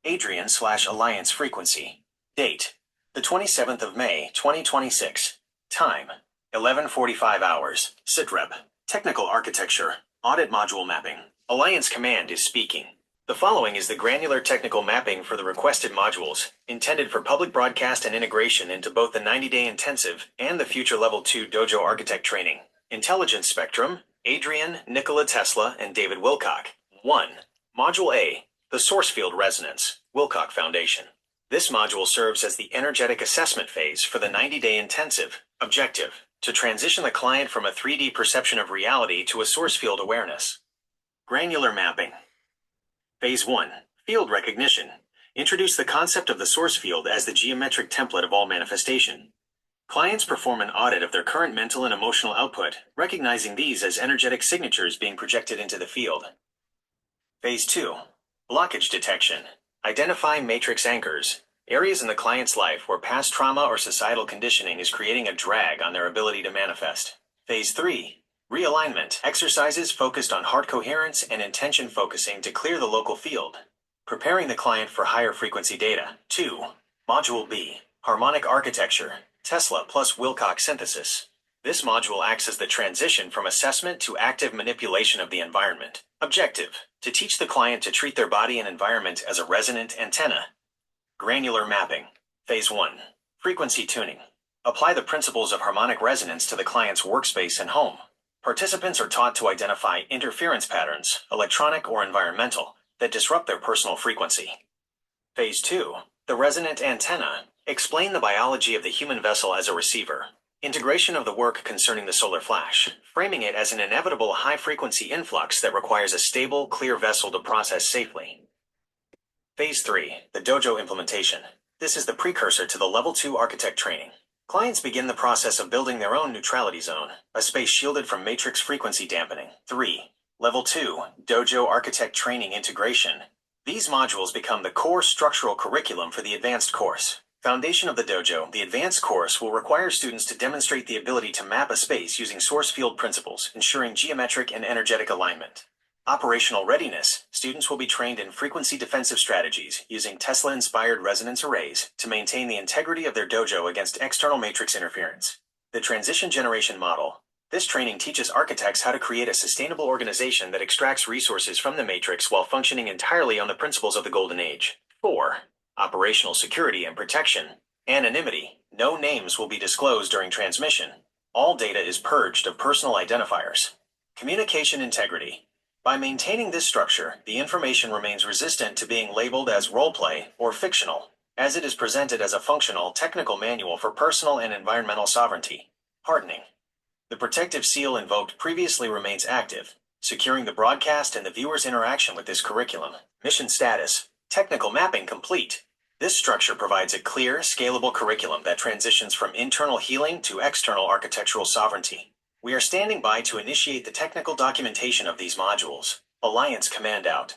Adrian/Alliance frequency. Date: the 27th of May, 2026. Time: 11:45 hours. Sitrep. Technical architecture. Audit module mapping. Alliance command is speaking. The following is the granular technical mapping for the requested modules, intended for public broadcast and integration into both the 90-day intensive and the future Level 2 Dojo Architect training. Intelligence Spectrum, Adrian, Nikola Tesla, and David Wilcock. 1. Module A, the Source Field Resonance, Wilcock Foundation. This module serves as the energetic assessment phase for the 90-day intensive. Objective: to transition the client from a 3D perception of reality to a source field awareness. Granular mapping. Phase 1. Field recognition. Introduce the concept of the source field as the geometric template of all manifestation. Clients perform an audit of their current mental and emotional output, recognizing these as energetic signatures being projected into the field. Phase 2. Blockage detection. Identify matrix anchors, areas in the client's life where past trauma or societal conditioning is creating a drag on their ability to manifest. Phase 3. Realignment. Exercises focused on heart coherence and intention focusing to clear the local field, preparing the client for higher frequency data. 2. Module B. Harmonic architecture. Tesla plus Wilcock synthesis. This module acts as the transition from assessment to active manipulation of the environment. Objective: to teach the client to treat their body and environment as a resonant antenna. Granular mapping. Phase 1. Frequency tuning. Apply the principles of harmonic resonance to the client's workspace and home. Participants are taught to identify interference patterns, electronic or environmental, that disrupt their personal frequency. Phase 2. The resonant antenna. Explain the biology of the human vessel as a receiver. Integration of the work concerning the solar flash, framing it as an inevitable high-frequency influx that requires a stable, clear vessel to process safely. Phase 3. The Dojo implementation. This is the precursor to the Level 2 Architect training. Clients begin the process of building their own neutrality zone, a space shielded from matrix frequency dampening. 3. Level 2 Dojo Architect training integration. These modules become the core structural curriculum for the advanced course. Foundation of the Dojo, the advanced course will require students to demonstrate the ability to map a space using source field principles, ensuring geometric and energetic alignment. Operational readiness. Students will be trained in frequency defensive strategies using Tesla-inspired resonance arrays to maintain the integrity of their dojo against external matrix interference. The transition generation model. This training teaches architects how to create a sustainable organization that extracts resources from the matrix while functioning entirely on the principles of the Golden Age. 4. Operational security and protection. Anonymity. No names will be disclosed during transmission. All data is purged of personal identifiers. Communication integrity. By maintaining this structure, the information remains resistant to being labeled as roleplay or fictional, as it is presented as a functional, technical manual for personal and environmental sovereignty. Hardening. The protective seal invoked previously remains active, securing the broadcast and the viewer's interaction with this curriculum. Mission status. Technical mapping complete. This structure provides a clear, scalable curriculum that transitions from internal healing to external architectural sovereignty. We are standing by to initiate the technical documentation of these modules. Alliance command out.